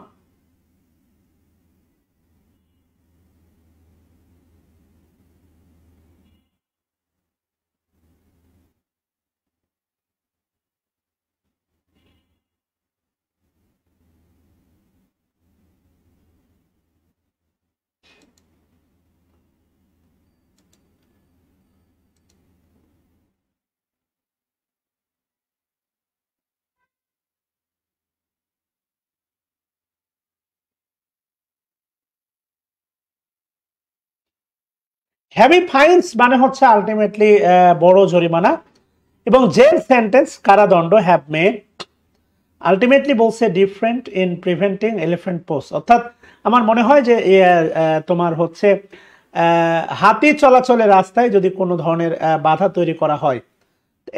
হ্যাভি ফাইন্স মানে হচ্ছে আলটিমেটলি বড় জরিমানা, এবং জেল সেন্টেন্স কারাদণ্ড, হ্যাভ মেড আলটিমেটলি বলছে different in preventing elephant post, অর্থাৎ আমার মনে হয় যে তোমার হচ্ছে হাতি চলাচলের রাস্তায় যদি কোনো ধরনের বাধা তৈরি করা হয়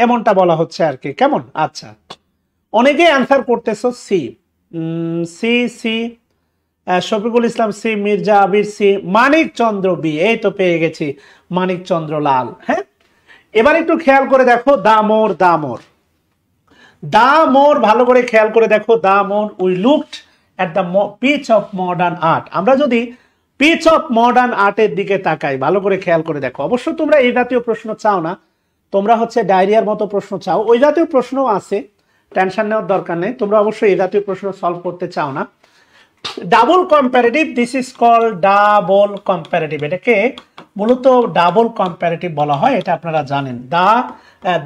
এমনটা বলা হচ্ছে আর কি, কেমন? আচ্ছা, অনেকে অ্যান্সার করতেছো C C C, Shafiqul Islam C, Mirza আবির সি, মানিক চন্দ্র বি, এই তো পেয়ে গেছি মানিক চন্দ্র লাল। হ্যাঁ, এবার একটু খেয়াল করে দেখো দামোর, ভালো করে খেয়াল করে দেখো দামোর। We looked at the pitch of modern art. আমরা যদি পিচ অফ মডার্ন আর্টের দিকে তাকাই, ভালো করে খেয়াল করে দেখো। অবশ্য তোমরা এই জাতীয় প্রশ্ন চাও না, তোমরা হচ্ছে ডায়রিয়ার মতো প্রশ্ন চাও, ওই জাতীয় প্রশ্ন আছে, টেনশন নেওয়ার দরকার নেই। তোমরা অবশ্যই এই জাতীয় প্রশ্ন সলভ করতে চাও না। Double comparative, this is called double comparative, এটাকে মূলত ডাবল কম্পারেটিভ বলা হয়, এটা আপনারা জানেন।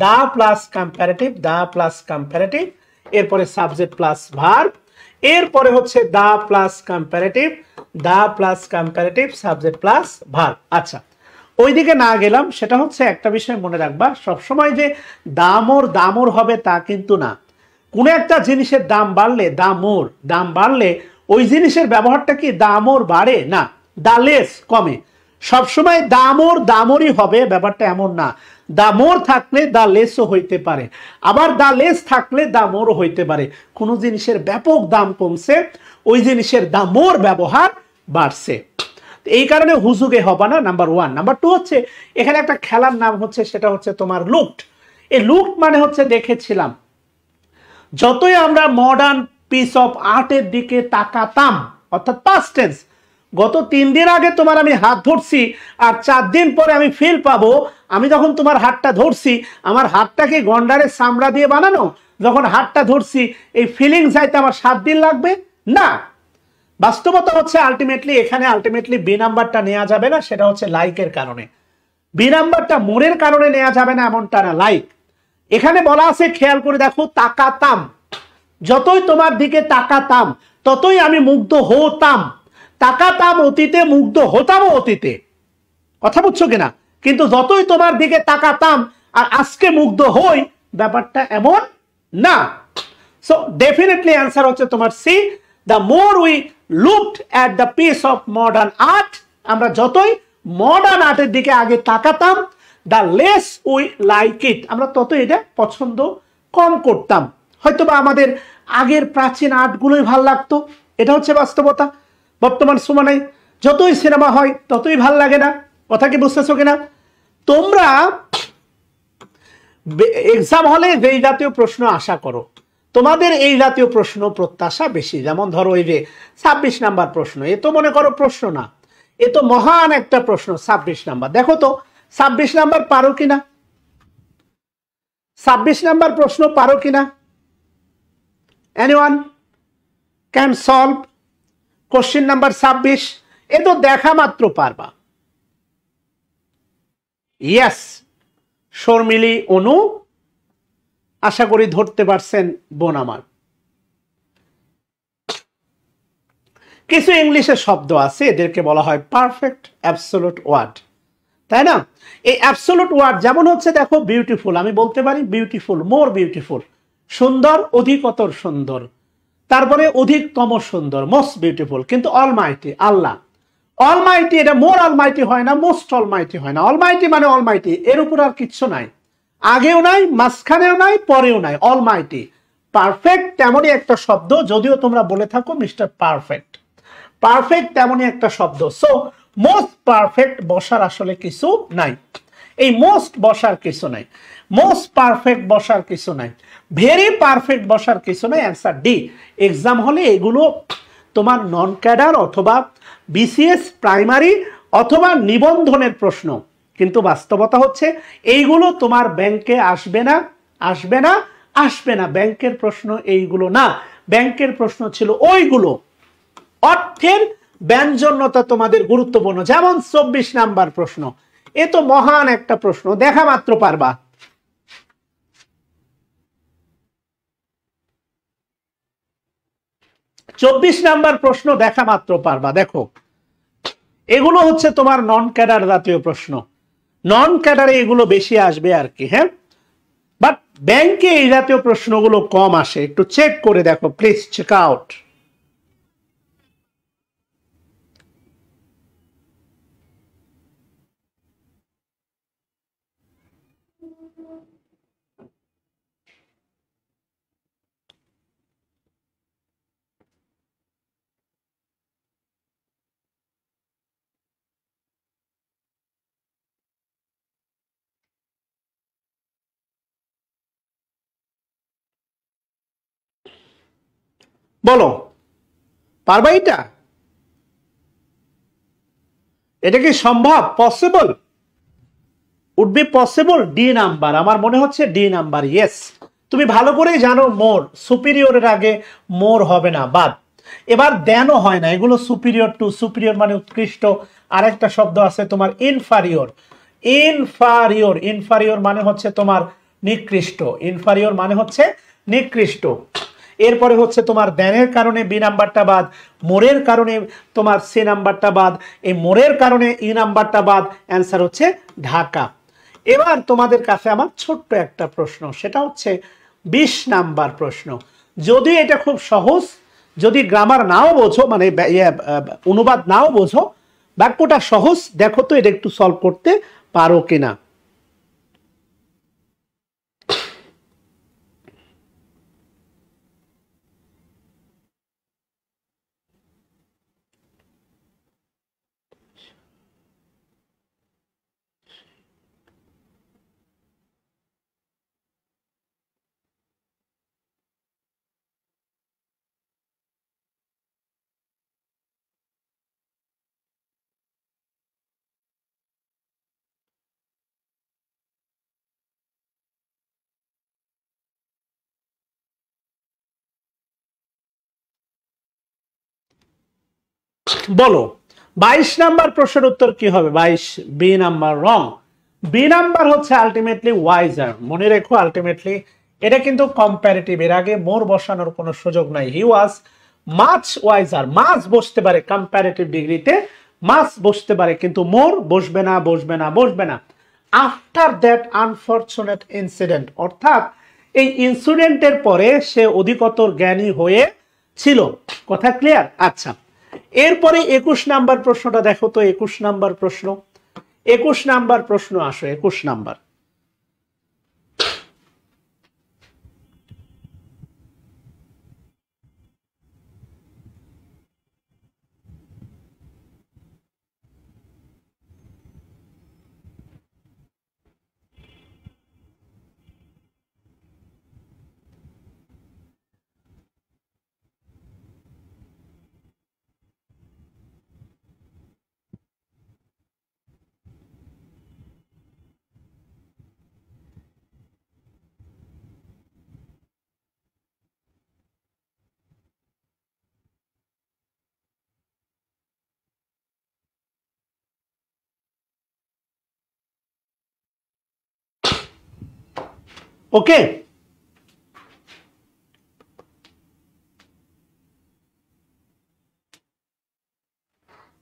দা প্লাস কম্পারেটিভ, এরপরে সাবজেক্ট প্লাস ভার্ব, এরপরে হচ্ছে the plus comparative subject plus verb. আচ্ছা, ওইদিকে না গেলাম, সেটা হচ্ছে একটা বিষয় মনে রাখবা, সবসময় যে দামোর হবে তা কিন্তু না। কোনো একটা জিনিসের দাম বাড়লে ওই জিনিসের ব্যবহারটা কি দামোর বাড়ে না, দা লেস কমে। সবসময় দামোরই হবে, ব্যাপারটা এমন না। দামোর থাকলে দা লেসও হইতে পারে, আবার দা লেস থাকলে দামোরও হইতে পারে। কোনো জিনিসের ব্যাপক দাম কমছে, ওই জিনিসের দামোর ব্যবহার বাড়ছে, এই কারণে হুজুগে হবে না, নাম্বার 1। নাম্বার 2 হচ্ছে এখানে একটা খেলার নাম হচ্ছে, সেটা হচ্ছে তোমার লুকড। এই লুকড মানে হচ্ছে দেখেছিলাম। যতই আমরা মডার্ন পিস অফ আর্টের দিকে তাকাতাম, অর্থাৎ পাস্ট টেন্স, গত 3 দিন আগে তোমার আমি হাত ধরছি আর 4 দিন পরে আমি ফিল পাবো, আমি যখন তোমার হাতটা ধরছি, আমার হাতটাকে গন্ডারের চামড়া দিয়ে বানানো, যখন হাতটা ধরছি এই ফিলিং যাইতে আমার 7 দিন লাগবে না। বাস্তবতা হচ্ছে আলটিমেটলি বি নাম্বারটা নেওয়া যাবে না, সেটা হচ্ছে লাইকের কারণে। বি নাম্বারটা মোরের কারণে নেওয়া যাবে না এমনটা না, লাইক। এখানে বলা আছে, খেয়াল করে দেখো, তাকাতাম, যতই তোমার দিকে তাকাতাম ততই আমি মুগ্ধ হতাম। তাকাতাম অতীতে, মুগ্ধ হতাম অতীতে, কথা বুঝছো কিনা? কিন্তু যতই তোমার দিকে তাকাতাম আর আজকে মুগ্ধ হই, ব্যাপারটা এমন না। সো ডেফিনেটলি অ্যান্সার হচ্ছে তোমার C, the more we looked at the piece of modern art, আমরা যতই মডার্ন আর্টের দিকে আগে তাকাতাম, the less we like it, আমরা তত এটা পছন্দ কম করতাম। হয়তোবা আমাদের আগের প্রাচীন আর্টগুলোই ভাল লাগতো, এটা হচ্ছে বাস্তবতা। বর্তমান সময়ে যতই সিনেমা হয় ততই ভাল লাগে না, কথা কি বুঝতেছো কিনা? তোমরা এক্সাম হলে যেই জাতীয় প্রশ্ন আশা করো, তোমাদের এই জাতীয় প্রশ্ন প্রত্যাশা বেশি। যেমন ধরো এই যে 26 নাম্বার প্রশ্ন, এ তো মনে করো প্রশ্ন না, এ তো মহান একটা প্রশ্ন। 26 নাম্বার, দেখো তো 26 নাম্বার পারো কিনা, 26 নাম্বার প্রশ্ন পারো কিনা? Anyone can solve question number 26? এ তো দেখা মাত্র পারবা। ইয়েস, শর্মিলি, অনু, আশা করি ধরতে পারছেন বোন আমার। কিছু ইংলিশের শব্দ আছে, এদেরকে বলা হয় পারফেক্ট অ্যাবসোলুট ওয়ার্ড, তাই না? এই অ্যাবসোলুট ওয়ার্ড যেমন হচ্ছে দেখো বিউটিফুল, আমি বলতে পারি বিউটিফুল, মোর বিউটিফুল, সুন্দর, অধিকতর সুন্দর, তারপরে অধিকতম সুন্দর, মোস্ট বিউটিফুল। কিন্তু অলমাইটি, আল্লাহ, অলমাইটি, এটা মোর অলমাইটি হয় না, মোস্ট অলমাইটি হয় না। অলমাইটি মানে অলমাইটি, এর উপর আর কিচ্ছু নাই। আগেও নাই, মাঝখানেও নাই, পরেও নাই, অলমাইটি। পারফেক্ট তেমনই একটা শব্দ, যদিও তোমরা বলে থাকো মিস্টার পারফেক্ট। পারফেক্ট তেমনই একটা শব্দ। সো মোস্ট পারফেক্ট বসার আসলে কিছু নাই, এই মোস্ট বসার কিছু নাই, মোস্ট পারফেক্ট বসার কিছু নাই, ভেরি পারফেক্ট বসার কিছু নাই। Answer D. এক্সাম হলে এগুলো তোমার নন ক্যাডার অথবা বিসিএস প্রাইমারি অথবা নিবন্ধনের প্রশ্ন, কিন্তু বাস্তবতা হচ্ছে এইগুলো তোমার ব্যাংকে আসবে না, আসবে না, আসবে না। ব্যাংকের প্রশ্ন এইগুলো না, ব্যাংকের প্রশ্ন ছিল ওইগুলো। অর্থের ব্যঞ্জনতা তোমাদের গুরুত্বপূর্ণ। যেমন 24 নাম্বার প্রশ্ন, এ তো মহান একটা প্রশ্ন, দেখা মাত্র পারবা। চব্বিশ নাম্বার প্রশ্ন দেখা মাত্র পারবা। দেখো এগুলো হচ্ছে তোমার নন ক্যাডার জাতীয় প্রশ্ন, নন ক্যাডারে এগুলো বেশি আসবে আর কি। হ্যাঁ, বাট ব্যাংকে এই জাতীয় প্রশ্নগুলো কম আসে, একটু চেক করে দেখো প্লিজ, চেক আউট। বলো পারবা? এটা কি সম্ভব? Possible? Would be possible? D number, আমার মনে হচ্ছে ডি নাম্বার। ইয়েস, তুমি ভালো করেই জানো মোর, সুপিরিয়রের আগে মোর হবে না, বাদ। এবার দেনও হয় না, এগুলো সুপিরিয়র টু, সুপিরিয়র মানে উৎকৃষ্ট। আরেকটা শব্দ আছে তোমার ইনফারিয়র, ইনফারিয়র, ইনফারিয়র মানে হচ্ছে তোমার নিকৃষ্ট, ইনফারিয়র মানে হচ্ছে নিকৃষ্ট। এরপরে হচ্ছে তোমার দেনের কারণে বি নাম্বারটা বাদ, মোরের কারণে তোমার সি নাম্বারটা বাদ, এই মোরের কারণে ই নাম্বারটা বাদ। অ্যান্সার হচ্ছে ঢাকা। এবার তোমাদের কাছে আমার ছোট্ট একটা প্রশ্ন, সেটা হচ্ছে 20 নাম্বার প্রশ্ন। যদি এটা খুব সহজ, যদি গ্রামার নাও বোঝো, মানে অনুবাদ নাও বোঝো, বাক্যটা সহজ, দেখো তো এটা একটু সলভ করতে পারো কিনা। বলো 22 নাম্বার প্রশ্নের উত্তর কি হবে? 22 B number wrong. B number হচ্ছে আলটিমেটলি ওয়াইজার। মনে রেখো আলটিমেটলি এটা কিন্তু কম্পারেটিভ, এর আগে মোর বসানোর কোনো সুযোগ নাই। হি ওয়াজ মাচ ওয়াইজার। মাছ বসতে পারে কম্পারেটিভ ডিগ্রিতে, মাছ বসতে পারে, কিন্তু মোর বসবে না, বসবে না, বসবে না। আফটার দ্যাট আনফরচুনেট ইনসিডেন্ট, অর্থাৎ এই ইনসিডেন্টের পরে সে অধিকতর জ্ঞানী হয়ে ছিল। কথা ক্লিয়ার? আচ্ছা, এরপরে 21 নাম্বার প্রশ্নটা দেখো তো। 21 নাম্বার প্রশ্ন, 21 নাম্বার প্রশ্ন আসো, 21 নাম্বার। ওকে,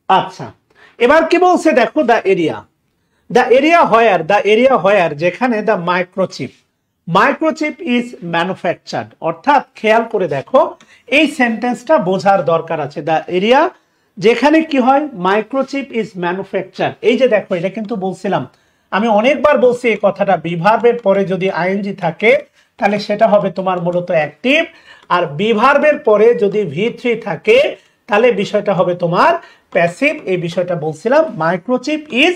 আচ্ছা এবার কি বলছে দেখো, the area, the area where, the area where যেখানে the microchip, microchip is manufactured. অর্থাৎ খেয়াল করে দেখো এই সেন্টেন্সটা বোঝার দরকার আছে। দ্য এরিয়া যেখানে কি হয়, মাইক্রোচিপ ইজ ম্যানুফ্যাকচার। এই যে দেখো এটা কিন্তু বলছিলাম আমি অনেকবার বলছি এই কথাটা, বি ভার্বের পরে যদি আইএনজি থাকে তাহলে সেটা হবে তোমার মূলত অ্যাক্টিভ, আর বি ভার্বের পরে যদি V3 থাকে তাহলে বিষয়টা হবে তোমার প্যাসিভ। এই বিষয়টা বলছিলাম। মাইক্রোচিপ ইজ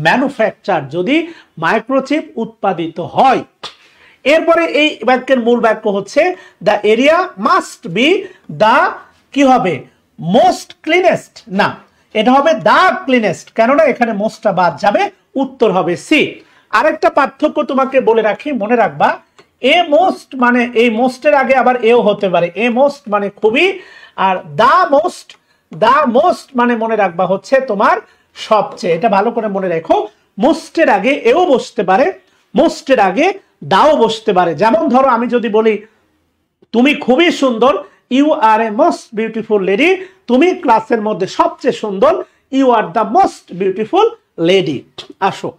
ম্যানুফ্যাকচার, যদি মাইক্রোচিপ উৎপাদিত হয়। এরপরে এই বাক্যের মূল বাক্য হচ্ছে the area must be the কি হবে মোস্ট ক্লিনেস্ট, না এটা হবে দ্য ক্লিনেস্ট, কেননা এখানে মোস্টটা বাদ যাবে, উত্তর হবে সি। আরেকটা পার্থক্য তোমাকে বলে রাখি, মনে রাখবা এ মোস্ট মানে এই মোস্টের আগে আবার এও হতে পারে, এ মোস্ট মানে খুবই, আর দ্য মোস্ট মানে মনে রাখবা হচ্ছে তোমার সবচেয়ে। এটা ভালো করে মনে রেখো, মোস্টের আগে এও বসতে পারে, মোস্টের আগে দাও বসতে পারে। যেমন ধরো আমি যদি বলি তুমি খুবই সুন্দর, you are a most beautiful lady, তুমি ক্লাসের মধ্যে সবচেয়ে সুন্দর, you are the most beautiful lady. আসো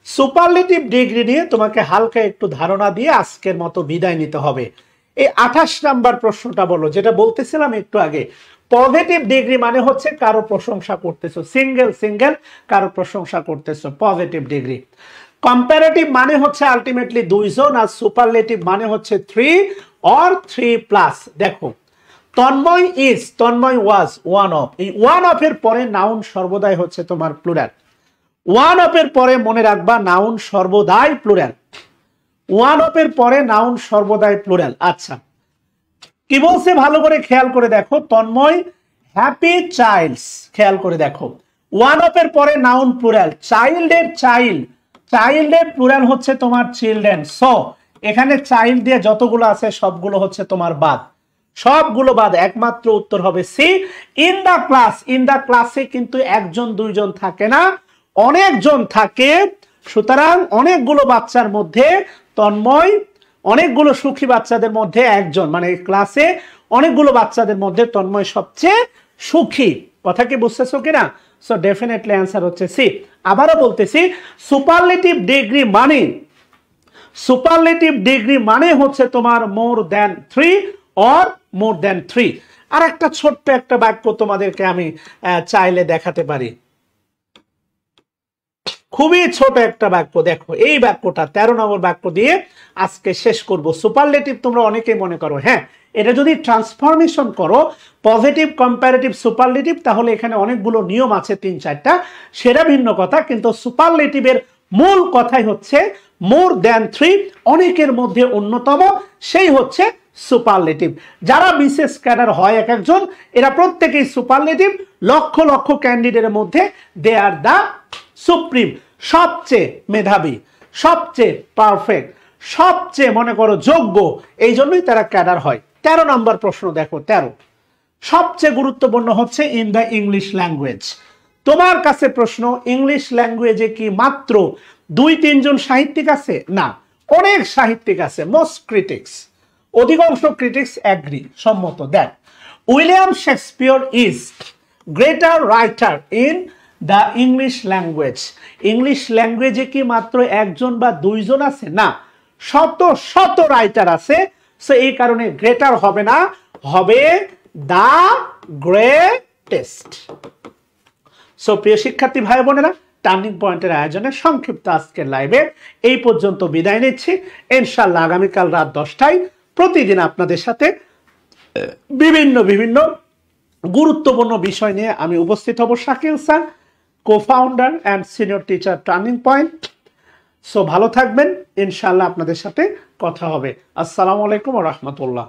সুপারলেটিভ ডিগ্রি নিয়ে তোমাকে হালকা একটু ধারণা দিয়ে আজকের মতো বিদায় নিতে হবে। এই 28 নাম্বার প্রশ্নটা বলো, যেটা বলতেছিলাম একটু আগে। পজিটিভ ডিগ্রি মানে হচ্ছে কারো প্রশংসা করতেছো, সিঙ্গেল কারো প্রশংসা করতেছো, পজিটিভ ডিগ্রি। কম্পারেটিভ মানে হচ্ছে আলটিমেটলি দুইজন, আর সুপারলেটিভ মানে হচ্ছে 3 অর 3+। দেখো Tanmoy is, Tanmoy was, one of, এই ওয়ান অফ এর পরে নাউন সর্বদাই হচ্ছে তোমার প্লুরাল। ওয়ান অফ এর পরে মনে রাখবা নাউন সর্বদাই প্লুরাল, ওয়ান অফ এর পরে নাউন সর্বদাই প্লুরাল। আচ্ছা কি বলছে ভালো করে খেয়াল করে দেখো, তন্ময় হ্যাপি চাইল্ডস, খেয়াল করে দেখো ওয়ান অফ এর পরে নাউন প্লুরাল, চাইল্ডের চাইল্ডের প্লুরাল হচ্ছে তোমার চিলড্রেন। সো এখানে চাইল্ড দিয়ে যতগুলো আছে সবগুলো হচ্ছে তোমার বাদ, সবগুলো বাদ, একমাত্র উত্তর হবে C. In the class, in the ক্লাসে কিন্তু একজন দুইজন থাকে না, অনেকজন থাকে। সুতরাং অনেকগুলো বাচ্চার মধ্যে তন্ময়, অনেকগুলো সুখী বাচ্চাদের মধ্যে একজন, মানে ক্লাসে অনেকগুলো বাচ্চাদের মধ্যে তন্ময় সবচেয়ে সুখী। কথা কি বুঝতেছো কিনা? সো ডেফিনেটলি অ্যান্সার হচ্ছে সি। আবারও বলতেছি, সুপারলেটিভ ডিগ্রি মানে হচ্ছে তোমার more than 3 or more than 3। আর একটা ছোট্ট একটা বাক্য তোমাদেরকে আমি চাইলে দেখাতে পারি, খুবই ছোট একটা বাক্য। দেখো এই বাক্যটা 13 নম্বর বাক্য দিয়ে আজকে শেষ করব। সুপারলেটিভ তোমরা অনেকেই মনে করো, হ্যাঁ এটা যদি ট্রান্সফরমেশন করো পজিটিভ, কম্পারেটিভ, সুপারলেটিভ, তাহলে এখানে অনেকগুলো নিয়ম আছে 3-4টা, সেটা ভিন্ন কথা। কিন্তু সুপারলেটিভের মূল কথাই হচ্ছে মোর দ্যান 3, অনেকের মধ্যে অন্যতম, সেই হচ্ছে সুপারলেটিভ। যারা বিশেষ ক্যাডার হয় এক একজন, এরা প্রত্যেকেই সুপারলেটিভ। লক্ষ লক্ষ ক্যান্ডিডেটের মধ্যে দে আর দ্য সুপ্রিম, সবচেয়ে মেধাবী, সবচেয়ে পারফেক্ট, সবচেয়ে মনে করো যোগ্য, এই জন্যই তারা ক্যাডার হয়। 13 নম্বর প্রশ্ন দেখো, 13 সবচেয়ে গুরুত্বপূর্ণ হচ্ছে ইন দ্য ইংলিশ ল্যাঙ্গুয়েজ। তোমার কাছে প্রশ্ন, ইংলিশ ল্যাঙ্গুয়েজে কি মাত্র 2-3 জন সাহিত্যিক আছে? না, অনেক সাহিত্যিক আছে। মোস্ট ক্রিটিক্স, অধিকাংশ ক্রিটিক্স অ্যাগ্রি, সম্মত that William Shakespeare is greater writer in the English language. English ল্যাঙ্গুয়েজে কি মাত্র একজন বা দুইজন আছে? না, শত শত রাইটার আছে। সো এই কারণে গ্রেটার হবে না, হবে দ্য গ্রেটেস্ট। সো প্রিয় শিক্ষার্থী ভাই বোনেরা, টার্নিং পয়েন্টের আয়োজনে সংক্ষিপ্ত আজকের লাইভে এই পর্যন্ত বিদায় নিচ্ছি। ইনশাআল্লাহ আগামীকাল রাত 10টায় প্রতিদিন আপনাদের সাথে বিভিন্ন গুরুত্বপূর্ণ বিষয় নিয়ে আমি উপস্থিত হব। Shakil sir, co-founder and senior teacher, turning point. So ভালো থাকবেন, ইনশাআল্লাহ আপনাদের সাথে কথা হবে। আসসালামু আলাইকুম ওয়া রাহমাতুল্লাহ।